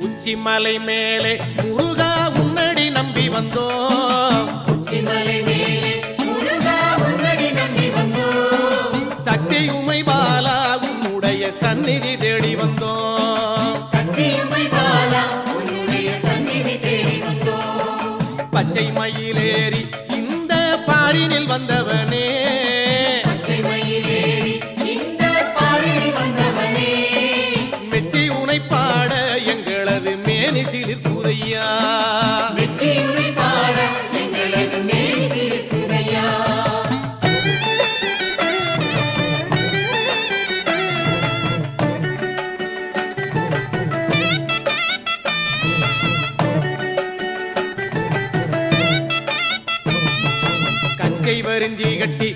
உச்சிமலை மேலே முருகா உன்னடி நம்பி வந்தோம். உச்சிமலை மேலே முருகா உன்னடி நம்பி வந்தோம். சக்தி உமை பாலா உன்னுடைய சந்நிதி தேடி வந்தோம். சக்தி உமை பாலா உன்னுடைய சந்நிதி தேடி வந்தோம். பச்சை மயிலேறி இந்த பாரினில் வந்தவனே, பச்சை மயிலேறி இந்த பாரினில் வந்தவனே, மெச்சி உனை பாட எங்களது மேனி சிலிர்க்குதையா. மெச்சி உனை பாட எங்களது மேனி சிலிர்க்குதையா. கச்சை வரிஞ்சி கட்டி